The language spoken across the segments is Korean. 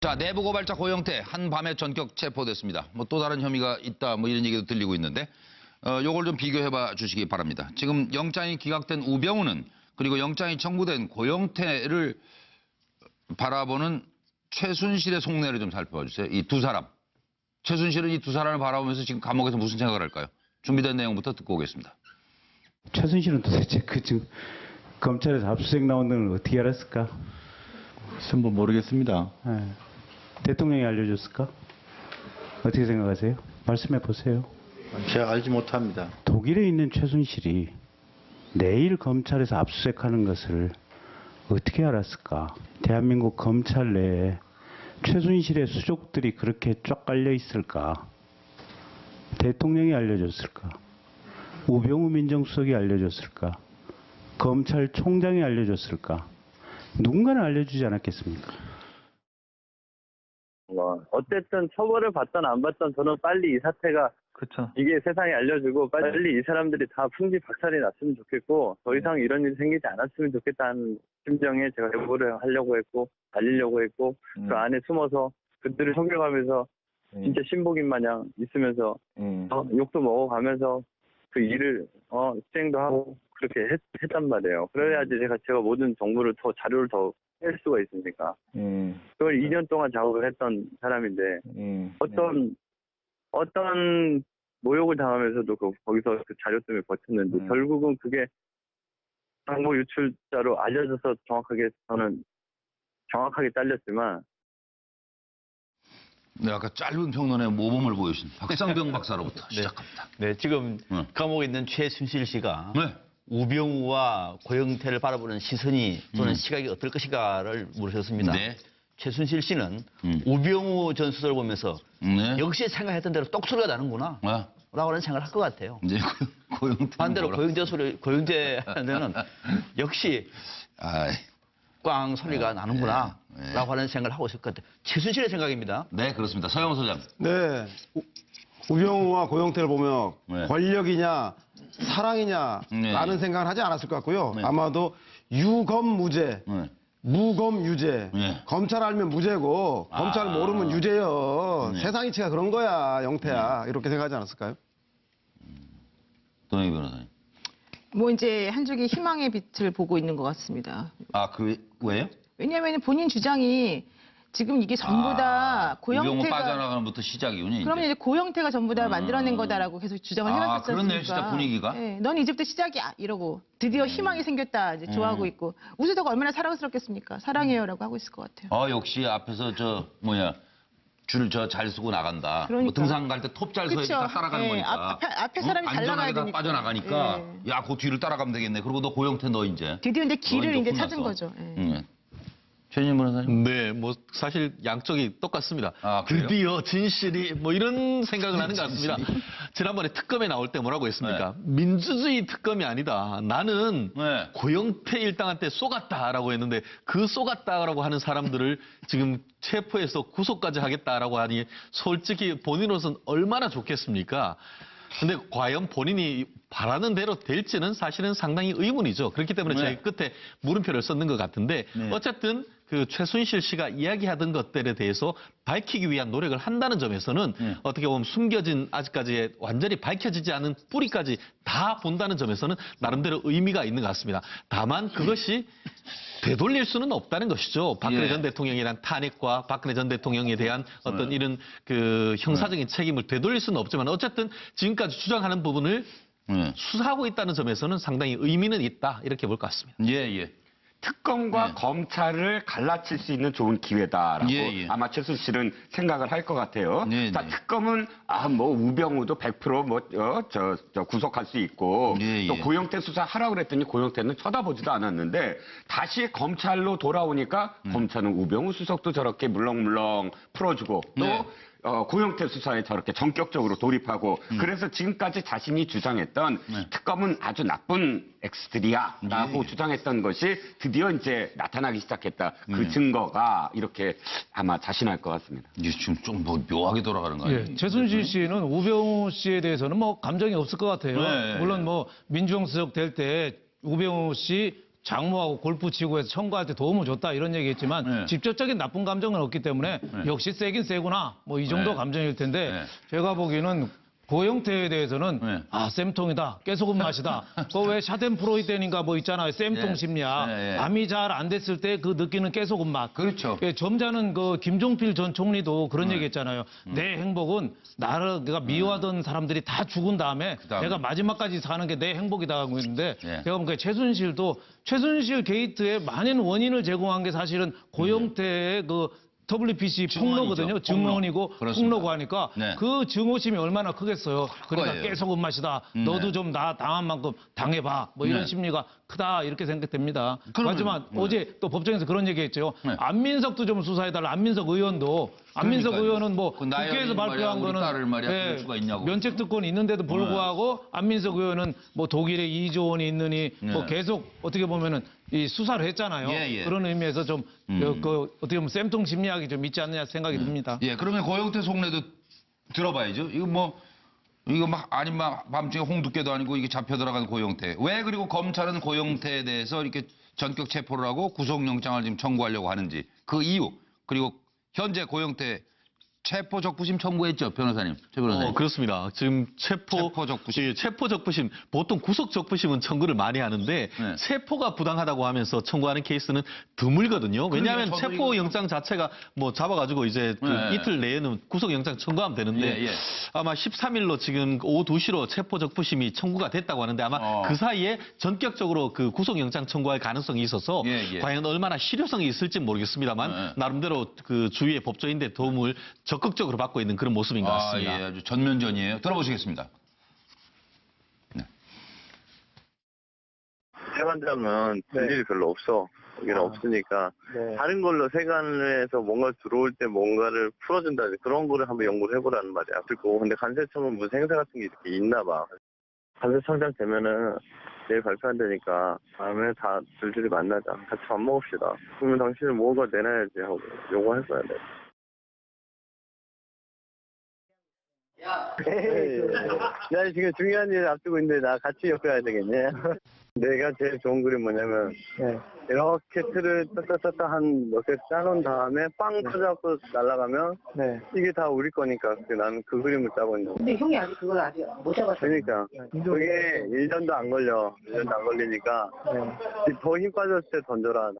자, 내부 고발자 고영태 한밤에 전격 체포됐습니다. 뭐 또 다른 혐의가 있다 뭐 이런 얘기도 들리고 있는데 요걸 좀 비교해봐 주시기 바랍니다. 지금 영장이 기각된 우병우는 그리고 영장이 청구된 고영태를 바라보는 최순실의 속내를 좀 살펴봐 주세요. 이 두 사람. 최순실은 이 두 사람을 바라보면서 지금 감옥에서 무슨 생각을 할까요? 준비된 내용부터 듣고 오겠습니다. 최순실은 도대체 지금 검찰에서 압수수색 나온다는 걸 어떻게 알았을까? 전부 모르겠습니다. 네. 대통령이 알려줬을까? 어떻게 생각하세요? 말씀해 보세요. 제가 알지 못합니다. 독일에 있는 최순실이 내일 검찰에서 압수수색하는 것을 어떻게 알았을까? 대한민국 검찰 내에 최순실의 수족들이 그렇게 쫙 깔려 있을까? 대통령이 알려줬을까? 우병우 민정수석이 알려줬을까? 검찰총장이 알려줬을까? 누군가는 알려주지 않았겠습니까? 어쨌든 처벌을 받든 안 받든 저는 빨리 이 사태가 그렇죠. 이게 세상에 알려지고 빨리 이 사람들이 다 풍지박살이 났으면 좋겠고 더 이상 이런 일이 생기지 않았으면 좋겠다는 심정에 제가 제보를 하려고 했고 알리려고 했고 그 안에 숨어서 그들을 속여가면서 진짜 신복인 마냥 있으면서 욕도 먹어가면서 그 일을 수행도 하고 그렇게 했단 말이에요. 그래야지 제가 모든 정보를 더 자료를 더 뺄 수가 있으니까. 그걸 2년 동안 작업을 했던 사람인데 어떤 모욕을 당하면서도 거기서 그 자료 때문에 버텼는데 결국은 그게 정보 유출자로 알려져서 저는 정확하게 잘렸지만 네, 아까 짧은 평론에 모범을 보여주신 박상병 박사로부터 시작합니다. 네, 지금 감옥에 있는 최순실 씨가 네. 우병우와 고영태를 바라보는 시선이 또는 시각이 어떨 것인가를 물으셨습니다. 네. 최순실 씨는 우병우 전 수석을 보면서 네. 역시 생각했던 대로 똑소리가 나는구나 라고 하는 생각을 할 것 같아요. 이제 고영태 반대로 고영태는 역시 꽝 소리가 나는구나 라고 하는 생각을 하고 있을 것 같아요. 최순실의 생각입니다. 네, 그렇습니다. 서영 소장. 네. 우병우와 고영태를 보면 네. 권력이냐 사랑이냐 네. 라는 생각을 하지 않았을 것 같고요. 네. 아마도 유검무죄, 네. 무검유죄. 네. 검찰 알면 무죄고 검찰 모르면 유죄요. 네. 세상 이치가 그런 거야, 영태야. 이렇게 생각하지 않았을까요? 동희 변호사님. 뭐 이제 한쪽이 희망의 빛을 보고 있는 것 같습니다. 왜요? 왜냐하면 본인 주장이 지금 이게 전부 다 우병우 고영태가 빠져나가는 부터 시작이군요. 그러면 이제 고영태가 전부 다 만들어낸 거다라고 계속 주장을 해왔었으니까. 그렇네요, 진짜 분위기가. 네, 넌 이제부터 시작이야 이러고 드디어 희망이 생겼다 이제 좋아하고 있고 우수도가 얼마나 사랑스럽겠습니까? 사랑해요라고 하고 있을 것 같아요. 역시 앞에서 줄 잘 쓰고 나간다. 그러니까. 뭐 등산 갈 때 톱 잘 서야지 딱 따라가는 네, 거니까. 앞에 사람이 잘 나가야 안전하게 다 되니까. 빠져나가니까 네. 야, 그 뒤를 따라가면 되겠네. 그리고 너 고영태 너 이제. 드디어 이제 길을 너 이제 혼났어. 찾은 거죠. 네. 최진임 변호사님. 네, 뭐 사실 양쪽이 똑같습니다. 그래요? 드디어 진실이 뭐 이런 생각을 하는 것 같습니다. 지난번에 특검에 나올 때 뭐라고 했습니까? 민주주의 특검이 아니다. 나는 네. 고영태 일당한테 쏘갔다라고 했는데 그 쏘갔다라고 하는 사람들을 지금 체포해서 구속까지 하겠다라고 하니 솔직히 본인으로서는 얼마나 좋겠습니까? 근데 과연 본인이 바라는 대로 될지는 사실은 상당히 의문이죠. 그렇기 때문에 저희 끝에 물음표를 썼는 것 같은데 어쨌든 그 최순실 씨가 이야기하던 것들에 대해서 밝히기 위한 노력을 한다는 점에서는 어떻게 보면 숨겨진 아직까지 완전히 밝혀지지 않은 뿌리까지 다 본다는 점에서는 나름대로 의미가 있는 것 같습니다. 다만 그것이 되돌릴 수는 없다는 것이죠. 박근혜 전 대통령에 대한 탄핵과 박근혜 전 대통령에 대한 어떤 이런 그 형사적인 책임을 되돌릴 수는 없지만 어쨌든 지금까지 주장하는 부분을 수사하고 있다는 점에서는 상당히 의미는 있다 이렇게 볼 것 같습니다. 예. 특검과 검찰을 갈라칠 수 있는 좋은 기회다라고 아마 최순실은 생각을 할 것 같아요. 자, 특검은 뭐 우병우도 100% 구속할 수 있고 또 고영태 수사 하라고 그랬더니 고영태는 쳐다보지도 않았는데 다시 검찰로 돌아오니까 검찰은 우병우 수석도 저렇게 물렁물렁 풀어주고 또 고영태 수사에 저렇게 전격적으로 돌입하고 그래서 지금까지 자신이 주장했던 특검은 아주 나쁜 엑스들이야라고 주장했던 것이 드디어 이제 나타나기 시작했다. 그 증거가 이렇게 아마 자신할 것 같습니다. 이게 지금 좀 묘하게 돌아가는 거 아니에요? 최순실 씨는 우병우 씨에 대해서는 뭐 감정이 없을 것 같아요. 물론 뭐 민주정수석 될 때 우병우 씨 장모하고 골프 치고 해서 청구할 때 도움을 줬다 이런 얘기했지만 네. 직접적인 나쁜 감정은 없기 때문에 역시 세긴 세구나 뭐 이 정도 네. 감정일 텐데 네. 제가 보기에는 고영태에 대해서는 네. 아 쌤통이다 깨소금 맛이다 그 왜 샤덴프로이덴인가 뭐 있잖아요 쌤통 네. 심리학 네, 네. 암이 잘 안 됐을 때 그 느끼는 깨소금 맛 그렇죠. 예, 점잖은 그 김종필 전 총리도 그런 얘기했잖아요. 내 행복은 나를 내가 미워하던 사람들이 다 죽은 다음에 그다음에. 내가 마지막까지 사는 게 내 행복이다 하고 있는데 예. 제가 보니까 최순실도 최순실 게이트의 많은 원인을 제공한 게 사실은 고영태의 그 WPC 폭로거든요. 증언이죠. 증언이고 그렇습니다. 폭로고 하니까 네. 그 증오심이 얼마나 크겠어요. 그러니까 거예요. 깨소금 맛이다. 너도 네. 좀 나 당한 만큼 당해봐. 뭐 이런 네. 심리가 크다 이렇게 생각됩니다. 그러면- 하지만 네. 어제 또 법정에서 그런 얘기했죠. 네. 안민석도 좀 수사해달라. 안민석 의원도 안민석 그러니까요. 의원은 뭐 그 나이 국회에서 어린 발표한 말이야, 우리 거는 딸을 말이야, 그럴 수가 있냐고. 면책 특권이 있는데도 불구하고 안민석 의원은 뭐 독일에 2조 원이 있느니 뭐 네. 계속 어떻게 보면은 이 수사를 했잖아요. 예, 예. 그런 의미에서 좀 그 어떻게 보면 쌤통 심리학이 좀 있지 않느냐 생각이 듭니다. 예, 그러면 고영태 속내도 들어봐야죠. 이거 막 아닌 막 밤중에 홍두깨도 아니고 이게 잡혀 들어간 고영태. 왜 그리고 검찰은 고영태에 대해서 이렇게 전격 체포를 하고 구속영장을 지금 청구하려고 하는지 그 이유 그리고 현재 고영태 체포 적부심 청구했죠, 변호사님. 최 변호사님. 그렇습니다. 지금 체포 적부심. 예, 체포 적부심. 보통 구속 적부심은 청구를 많이 하는데 네. 체포가 부당하다고 하면서 청구하는 케이스는 드물거든요. 왜냐하면 저도 체포 이거- 영장 자체가 뭐 잡아가지고 이제 그 네. 이틀 내에는 구속 영장 청구하면 되는데 예, 예. 아마 13일로 지금 오후 2시로 체포 적부심이 청구가 됐다고 하는데 아마 그 사이에 전격적으로 그 구속 영장 청구할 가능성이 있어서 예, 예. 과연 얼마나 실효성이 있을지 모르겠습니다만 네. 나름대로 그 주위의 법조인의 도움을 적극적으로 받고 있는 그런 모습인 것 같습니다. 예, 아주 전면전이에요. 들어보시겠습니다. 세관장은 볼 일이 별로 없어. 여기는 없으니까 다른 걸로 세관에서 뭔가 들어올 때 뭔가를 풀어준다 그런 거를 한번 연구를 해보라는 말이야. 그리고 근데 간세청은 무슨 행사 같은 게 이렇게 있나 봐. 간세청장 되면은 내일 발표한다니까 다음에 다 줄줄이 만나자. 같이 밥 먹읍시다. 그러면 당신은 뭐가 내놔야지 하고 요구할 거야. 내가. 나 지금 중요한 일 앞두고 있는데 나 같이 엮어야 되겠네. 내가 제일 좋은 그림 뭐냐면 이렇게 틀을 따따따따 한 몇 개 짜놓은 다음에 빵 터져갖고 날아가면 이게 다 우리 거니까 나는 그 그림을 짜고 있는 거야. 근데 형이 아직 그걸 아직 못 잡았어. 그러니까 그게 1년도 안 걸려. 1년도 안 걸리니까 더 힘 빠졌을 때 던져라.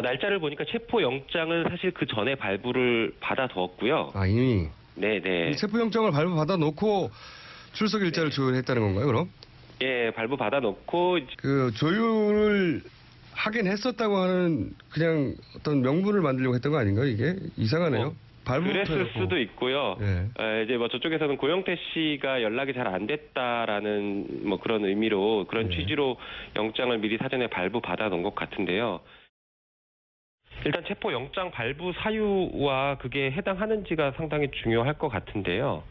날짜를 보니까 체포영장은 사실 그 전에 발부를 받아두었고요. 아, 이미 네네. 체포영장을 발부받아 놓고 출석 일자를 조율했다는 건가요, 그럼? 예, 발부 받아놓고 그 조율을 하긴 했었다고 하는 그냥 어떤 명분을 만들려고 했던 거 아닌가요, 이게? 이상하네요. 발부부터 그랬을 해놓고. 수도 있고요. 예. 이제 뭐 저쪽에서는 고영태 씨가 연락이 잘 안 됐다라는 뭐 그런 의미로 그런 취지로 영장을 미리 사전에 발부 받아놓은 것 같은데요. 일단 체포영장 발부 사유와 그게 해당하는지가 상당히 중요할 것 같은데요.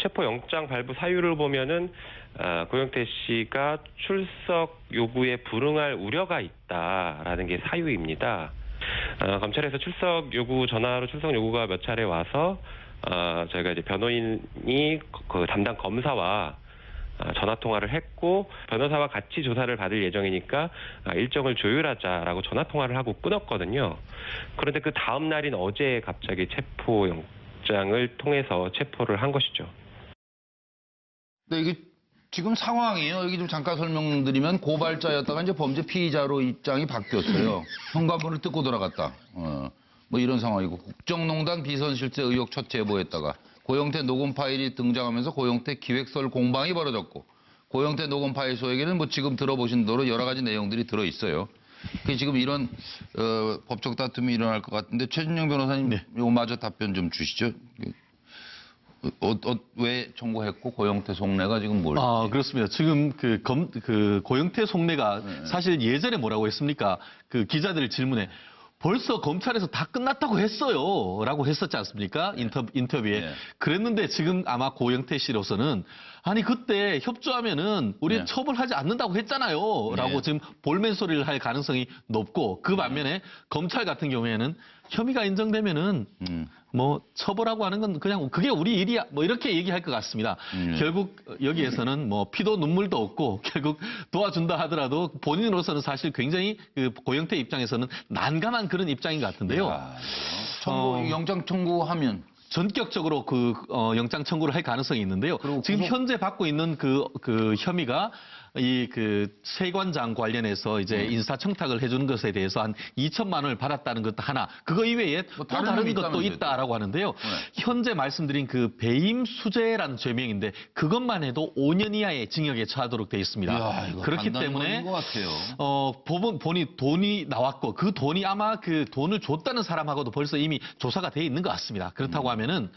체포영장 발부 사유를 보면은 고영태 씨가 출석 요구에 불응할 우려가 있다라는 게 사유입니다. 검찰에서 출석 요구 전화로 출석 요구가 몇 차례 와서 저희가 이제 변호인이 그 담당 검사와 전화 통화를 했고 변호사와 같이 조사를 받을 예정이니까 일정을 조율하자라고 전화 통화를 하고 끊었거든요. 그런데 그 다음 날인 어제 갑자기 체포 영장을 통해서 체포를 한 것이죠. 네, 이게 지금 상황이에요. 여기 좀 잠깐 설명드리면 고발자였다가 이제 범죄 피의자로 입장이 바뀌었어요. 현관문을 뜯고 들어갔다. 뭐 이런 상황이고 국정농단 비선실세 의혹 첫 제보했다가 고영태 녹음 파일이 등장하면서 고영태 기획설 공방이 벌어졌고 고영태 녹음 파일 소에게는 뭐 지금 들어보신 대로 여러 가지 내용들이 들어 있어요. 그 지금 이런 법적 다툼이 일어날 것 같은데 최준영 변호사님 이거 마저 답변 좀 주시죠. 왜 청구했고 고영태 속내가 지금 뭘? 그렇습니다. 지금 그 고영태 속내가 사실 예전에 뭐라고 했습니까? 그 기자들 질문에 벌써 검찰에서 다 끝났다고 했어요. 라고 했었지 않습니까? 인터뷰에. 네. 그랬는데 지금 아마 고영태 씨로서는 아니 그때 협조하면은 우리 처벌하지 않는다고 했잖아요. 라고 지금 볼멘 소리를 할 가능성이 높고 그 반면에 검찰 같은 경우에는 혐의가 인정되면은 뭐 처벌하고 하는 건 그냥 그게 우리 일이야 뭐 이렇게 얘기할 것 같습니다. 결국 여기에서는 뭐 피도 눈물도 없고 결국 도와준다 하더라도 본인으로서는 사실 굉장히 그 고영태 입장에서는 난감한 그런 입장인 것 같은데요. 영장 청구하면 전격적으로 영장 청구를 할 가능성이 있는데요. 지금 현재 받고 있는 그 혐의가 이 세관장 관련해서 이제 인사청탁을 해주는 것에 대해서 한 2천만 원을 받았다는 것도 하나, 그거 이외에 또 다른 것도 있다라고 하는데요. 현재 말씀드린 그 배임 수재라는 죄명인데 그것만 해도 5년 이하의 징역에 처하도록 되어 있습니다. 그렇기 때문에 법원이 돈이 나왔고 그 돈이 아마 그 돈을 줬다는 사람하고도 벌써 이미 조사가 되어 있는 것 같습니다. 그렇다고 하면은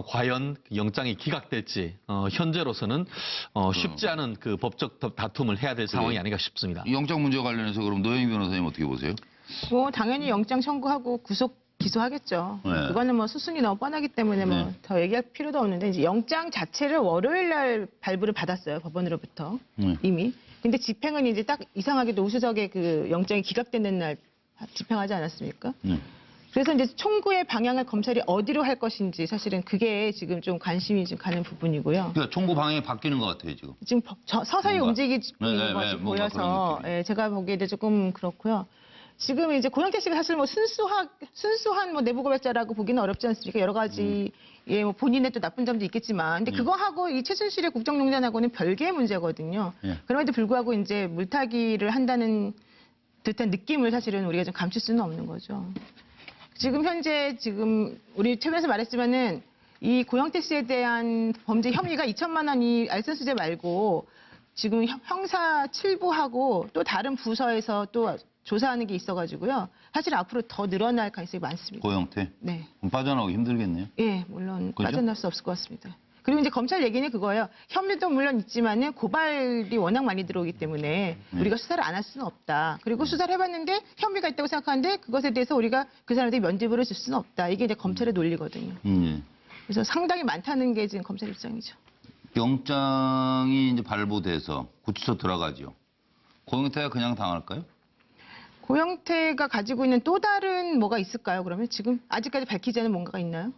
과연 영장이 기각될지 현재로서는 쉽지 않은 그 법적 다툼을 해야 될 상황이 아닌가 싶습니다. 영장 문제와 관련해서 그럼 노영희 변호사님 어떻게 보세요? 뭐 당연히 영장 청구하고 구속 기소하겠죠. 네. 그거는 뭐 수순이 너무 뻔하기 때문에 뭐 더 얘기할 필요도 없는데 이제 영장 자체를 월요일 날 발부를 받았어요. 법원으로부터 이미. 근데 집행은 이제 딱 이상하게도 우수석의 그 영장이 기각되는 날 집행하지 않았습니까? 그래서 이제 청구의 방향을 검찰이 어디로 할 것인지 사실은 그게 지금 좀 관심이 좀 가는 부분이고요. 그러니까 청구 방향이 바뀌는 것 같아요 지금. 지금 서서히 움직이고 있는 것이 뭔가 보여서 제가 보기에도 조금 그렇고요. 지금 이제 고영태 씨가 사실 뭐 순수한 뭐 내부 고발자라고 보기는 어렵지 않습니까? 여러 가지 뭐 본인의 또 나쁜 점도 있겠지만, 근데 그거하고 이 최순실의 국정농단하고는 별개의 문제거든요. 그럼에도 불구하고 이제 물타기를 한다는 듯한 느낌을 사실은 우리가 좀 감출 수는 없는 거죠. 지금 현재 우리 최근에서 말했지만은 이 고영태 씨에 대한 범죄 혐의가 2천만 원이 알선수재 말고 지금 형사 7부하고 또 다른 부서에서 또 조사하는 게 있어가지고요. 사실 앞으로 더 늘어날 가능성이 많습니다. 고영태? 네. 빠져나오기 힘들겠네요. 예, 물론 그죠? 빠져나올 수 없을 것 같습니다. 그리고 이제 검찰 얘기는 그거예요. 혐의도 물론 있지만은 고발이 워낙 많이 들어오기 때문에 우리가 수사를 안 할 수는 없다. 그리고 수사를 해봤는데 혐의가 있다고 생각하는데 그것에 대해서 우리가 그 사람들이 면죄부를 줄 수는 없다. 이게 이제 검찰의 논리거든요. 그래서 상당히 많다는 게 지금 검찰 입장이죠. 영장이 이제 발부돼서 구치소 들어가죠. 고영태가 그냥 당할까요? 고영태가 가지고 있는 또 다른 뭐가 있을까요? 그러면 지금 아직까지 밝히지 않은 뭔가가 있나요?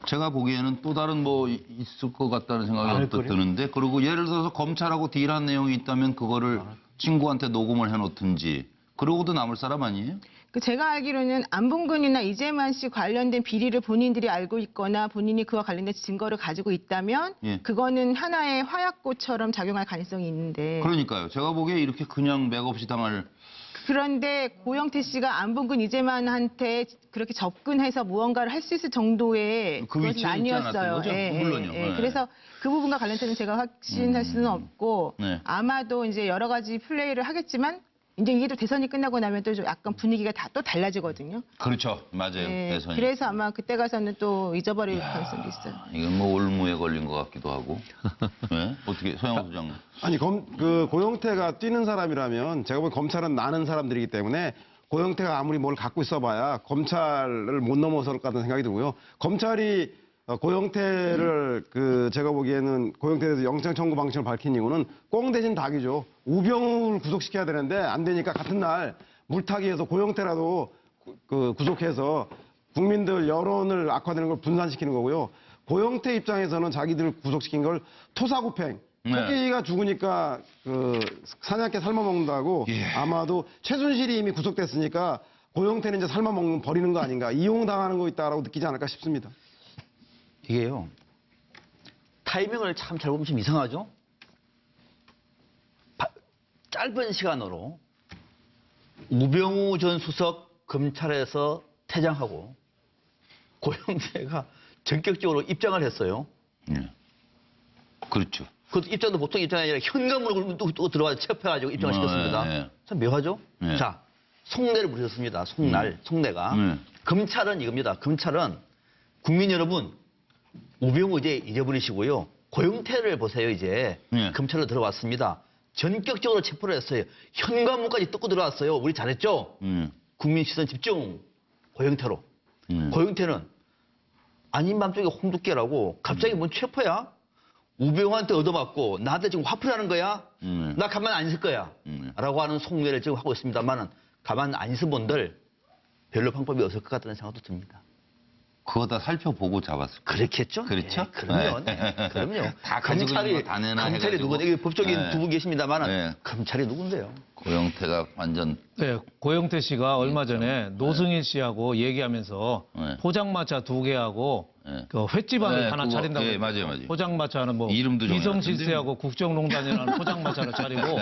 제가 보기에는 또 다른 뭐 있을 것 같다는 생각이 드는데, 그리고 예를 들어서 검찰하고 딜한 내용이 있다면 그거를 친구한테 녹음을 해놓든지 그러고도 남을 사람 아니에요? 제가 알기로는 안봉근이나 이재만 씨 관련된 비리를 본인들이 알고 있거나 본인이 그와 관련된 증거를 가지고 있다면 그거는 하나의 화약고처럼 작용할 가능성이 있는데. 그러니까요. 제가 보기에 이렇게 그냥 맥없이 당할. 그런데 고영태 씨가 안봉근 이재만한테 그렇게 접근해서 무언가를 할 수 있을 정도의 그 위치에 아니었어요. 물론요. 그래서 그 부분과 관련해서는 제가 확신할 수는 없고 아마도 이제 여러 가지 플레이를 하겠지만 이제 이게 또 대선이 끝나고 나면 또 좀 약간 분위기가 또 달라지거든요. 그렇죠. 맞아요. 대선이. 그래서 아마 그때 가서는 또 잊어버릴 가능성도 있어요. 이건 뭐 올무에 걸린 것 같기도 하고. 어떻게 서영호 소장님. 아니 그 고영태가 뛰는 사람이라면 제가 보기엔 검찰은 나는 사람들이기 때문에 고영태가 아무리 뭘 갖고 있어봐야 검찰을 못 넘어설 것 같다는 생각이 들고요. 검찰이 고영태를 제가 보기에는 고영태에 대해서 영장 청구 방침을 밝힌 이유는 꽁 대신 닭이죠. 우병우를 구속시켜야 되는데 안 되니까 같은 날 물타기해서 고영태라도 구속해서 국민들 여론을 악화되는 걸 분산시키는 거고요. 고영태 입장에서는 자기들 구속시킨 걸 토사구팽. 토끼가 죽으니까 사냥개 삶아먹는다고 아마도 최순실이 이미 구속됐으니까 고영태는 이제 삶아먹는 버리는 거 아닌가. 이용당하는 거 있다라고 느끼지 않을까 싶습니다. 이게요. 타이밍을 참 잘 보면 좀 이상하죠? 짧은 시간으로 우병우 전 수석 검찰에서 퇴장하고 고영태가 전격적으로 입장을 했어요. 그렇죠. 그 입장도 보통 입장이 아니라 현관문을 또 들어와서 체포해가지고 입장을 시켰습니다. 참 묘하죠? 자, 속내를 부르셨습니다. 속내가. 검찰은 이겁니다. 검찰은 국민 여러분, 우병우 이제 잊어버리시고요. 고영태를 보세요, 이제. 검찰로 들어왔습니다. 전격적으로 체포를 했어요. 현관문까지 뜯고 들어왔어요. 우리 잘했죠? 국민 시선 집중. 고영태로. 고영태는 아닌 밤중에 홍두깨라고 갑자기 뭔 체포야? 우병우한테 얻어맞고 나한테 지금 화풀이하는 거야? 나 가만 안 있을 거야. 라고 하는 속내를 지금 하고 있습니다만은 가만 안 있은 분들 별로 방법이 없을 것 같다는 생각도 듭니다. 그거 다 살펴보고 잡았을 거예요. 그렇겠죠? 그렇죠? 네, 그럼요. 네, 그럼요. 다 가지고 있는 거 다 내놔 검찰이 해가지고. 누구, 이게 법적인 네. 두 분 계십니다만 네. 검찰이 누군데요? 고영태가 완전 네, 고영태 씨가 얼마 전에 노승일 씨하고 얘기하면서 네. 포장마차 2개하고 네. 그 횟집안을 네, 하나 그거, 차린다고. 예, 맞아요. 포장마차는 뭐 이름도 위성실세하고 국정농단이라는 포장마차를 차리고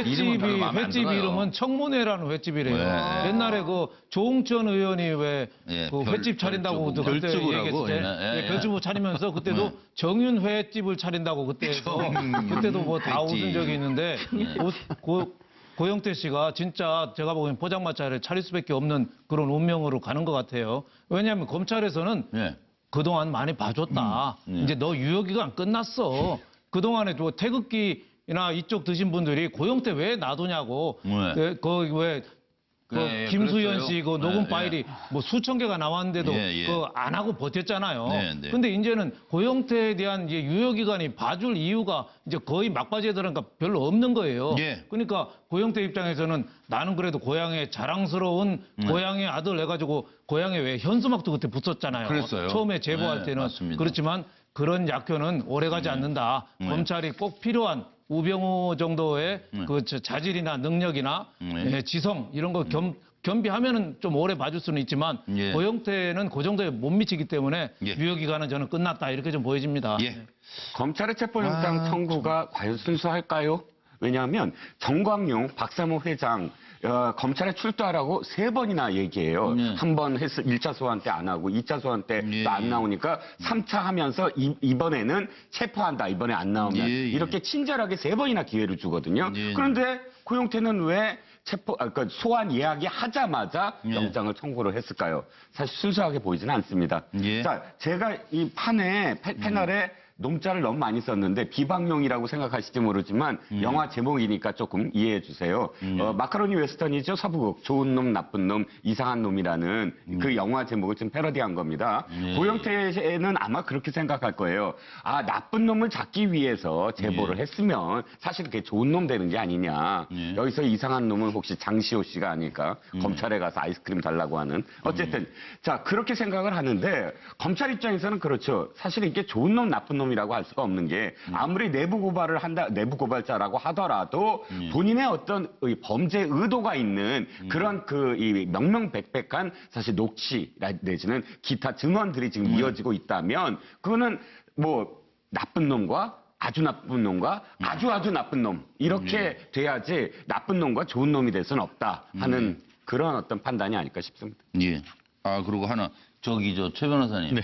이름은 별로 마음에 안 횟집 들어요. 이름은 청문회라는 횟집이래요. 네. 옛날에 그 조홍천 의원이 왜 예, 그 횟집 차린다고 별주부. 그때 별주부라고. 얘기했을 때 예, 예. 별주부 차리면서 그때도 정윤 횟집을 차린다고 그때 해서 그때도 뭐 다 횟집. 웃은 적이 있는데 예. 고영태 씨가 진짜 제가 보기엔 포장마차를 차릴 수밖에 없는 그런 운명으로 가는 것 같아요. 왜냐하면 검찰에서는 예. 그동안 많이 봐줬다. 이제 너 유효기간 끝났어. 그동안에 또 태극기나 이쪽 드신 분들이 고영태 왜 놔두냐고. 네. 거기 왜 네, 김수현 그랬어요. 씨 그 녹음 네, 파일이 뭐 수천 개가 나왔는데도 예, 예. 그 안 하고 버텼잖아요. 네, 네. 근데 이제는 고영태에 대한 이제 유효기간이 봐줄 이유가 이제 거의 막바지에 들어가니까 별로 없는 거예요. 예. 그러니까 고영태 입장에서는 나는 그래도 고향의 자랑스러운 고향의 아들 해가지고 고향에 왜 현수막도 그때 붙었잖아요. 그랬어요. 처음에 제보할 네, 때는. 맞습니다. 그렇지만 그런 약효는 오래가지 않는다. 검찰이 꼭 필요한 우병우 정도의 그 자질이나 능력이나 예, 지성 이런 거 겸비하면은 좀 오래 봐줄 수는 있지만 예. 고영태는 그 정도에 못 미치기 때문에 예. 유효기간은 저는 끝났다 이렇게 좀 보여집니다. 예. 검찰의 체포영장 청구가 과연 순수할까요? 왜냐하면 정광용, 박사모 회장 검찰에 출두하라고 3번이나 얘기해요. 한 번 했을 1차 소환 때 안 하고 2차 소환 때 또 안 나오니까 3차 하면서 이번에는 체포한다. 이번에 안 나오면 이렇게 친절하게 3번이나 기회를 주거든요. 그런데 고영태는 왜 그러니까 소환 이야기 하자마자 영장을 청구를 했을까요? 사실 순수하게 보이지는 않습니다. 자, 제가 이 패널에 놈자를 너무 많이 썼는데 비방용이라고 생각하실지 모르지만 영화 제목이니까 조금 이해해 주세요. 마카로니 웨스턴이죠. 서부극 좋은 놈 나쁜 놈 이상한 놈이라는 그 영화 제목을 좀 패러디한 겁니다. 고영태는 아마 그렇게 생각할 거예요. 아 나쁜 놈을 잡기 위해서 제보를 했으면 사실 그게 좋은 놈 되는 게 아니냐. 여기서 이상한 놈은 혹시 장시호 씨가 아닐까. 검찰에 가서 아이스크림 달라고 하는. 어쨌든 자 그렇게 생각을 하는데 검찰 입장에서는 그렇죠. 사실 이게 좋은 놈 나쁜 놈 이라고 할 수가 없는 게 아무리 내부 고발을 한다 내부 고발자라고 하더라도 본인의 어떤 범죄 의도가 있는 그런 그 이 명명백백한 사실 녹취 내지는 기타 증언들이 지금 이어지고 있다면 그거는 뭐 나쁜 놈과 아주 나쁜 놈과 아주 나쁜 놈 이렇게 돼야지 나쁜 놈과 좋은 놈이 될 수는 없다 하는 그런 어떤 판단이 아닐까 싶습니다. 예. 아 그리고 하나 최 변호사님. 네.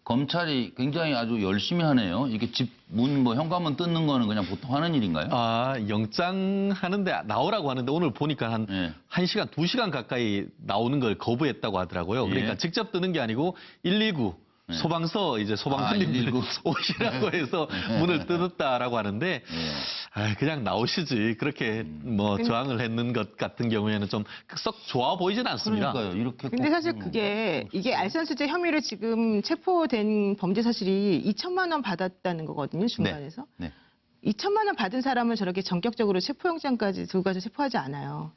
검찰이 굉장히 아주 열심히 하네요. 이게 집 문 뭐 현관문 뜯는 거는 그냥 보통 하는 일인가요? 아, 영장 하는데 나오라고 하는데 오늘 보니까 한 1시간, 2시간 가까이 나오는 걸 거부했다고 하더라고요. 그러니까 직접 뜨는 게 아니고 119 소방서 이제 소방관님들 오시라고 해서 문을 뜯었다라고 하는데 그냥 나오시지 그렇게 뭐 저항을 했는 것 같은 경우에는 좀 썩 좋아 보이진 않습니다. 그러니까요. 이렇게 근데 사실 이게 알선수재 혐의로 지금 체포된 범죄 사실이 2천만 원 받았다는 거거든요. 중간에서. 네. 2천만 원 받은 사람은 저렇게 전격적으로 체포영장까지 들고 가서 체포하지 않아요.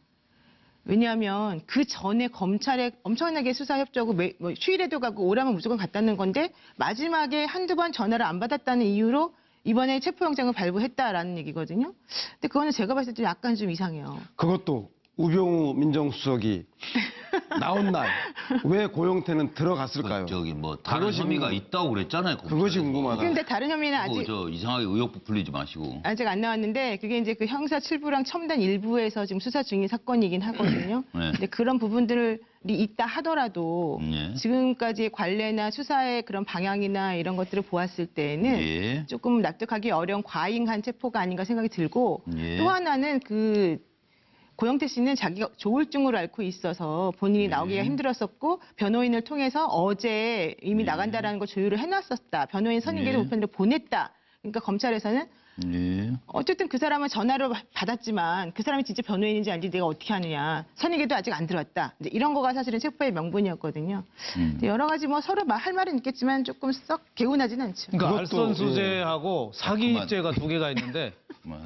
왜냐하면 그 전에 검찰에 엄청나게 수사 협조하고 뭐 휴일에도 가고 오라면 무조건 갔다는 건데 마지막에 한두 번 전화를 안 받았다는 이유로 이번에 체포영장을 발부했다라는 얘기거든요. 근데 그거는 제가 봤을 때 약간 좀 이상해요. 그것도 우병우 민정수석이 나온 날 왜 고영태는 들어갔을까요? 저기 뭐 다른 혐의가 있다고 그랬잖아요. 그것이 궁금하다. 근데 다른 혐의는 아직 저 이상하게 의혹 부풀리지 마시고. 아직 안 나왔는데 그게 이제 그 형사 7부랑 첨단 1부에서 지금 수사 중인 사건이긴 하거든요. 근데 그런 부분들이 있다 하더라도 지금까지의 관례나 수사의 그런 방향이나 이런 것들을 보았을 때는 조금 납득하기 어려운 과잉한 체포가 아닌가 생각이 들고 또 하나는 고영태 씨는 자기가 조울증으로 앓고 있어서 본인이 나오기가 힘들었었고 변호인을 통해서 어제 이미 나간다라는 걸 조율을 해놨었다. 변호인 선임계도 우편으로 보냈다. 그러니까 검찰에서는 예. 어쨌든 그 사람은 전화를 받았지만 그 사람이 진짜 변호인인지 아닌지 내가 어떻게 하느냐. 선의계도 아직 안 들어왔다. 이제 이런 거가 사실은 체포의 명분이었거든요. 여러 가지 뭐 서로 할 말은 있겠지만 조금 썩 개운하진 않죠. 그러니까 알선수재하고 사기죄가 두 개가 있는데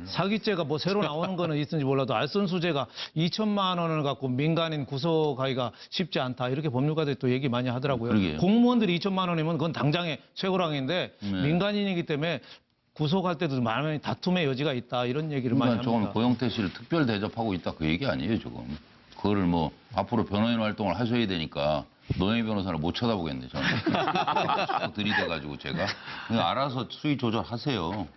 사기죄가 뭐 새로 나오는 거는 있는지 몰라도 알선수재가 2천만 원을 갖고 민간인 구속하기가 쉽지 않다. 이렇게 법률가들이 또 얘기 많이 하더라고요. 그러게요. 공무원들이 2천만 원이면 그건 당장의 최고랑인데 민간인이기 때문에 구속할 때도 많은 다툼의 여지가 있다. 이런 얘기를 많이 합니다. 저건 고영태 씨를 특별 대접하고 있다 그 얘기 아니에요 지금. 그거를 뭐 앞으로 변호인 활동을 하셔야 되니까 노영희 변호사를 못 쳐다보겠네 저는. 들이대가지고 제가. 그냥 알아서 수위 조절하세요.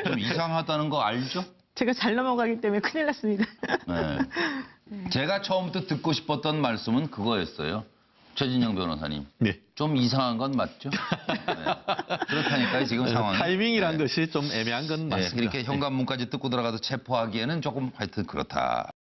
좀 이상하다는 거 알죠? 제가 잘 넘어가기 때문에 큰일 났습니다. 네. 제가 처음부터 듣고 싶었던 말씀은 그거였어요. 최진영 변호사님. 네. 좀 이상한 건 맞죠? 네. 그렇다니까요, 지금 상황이. 타이밍이란 것이 좀 애매한 건 맞습니다. 이렇게 현관문까지 뜯고 들어가서 체포하기에는 조금 하여튼 그렇다.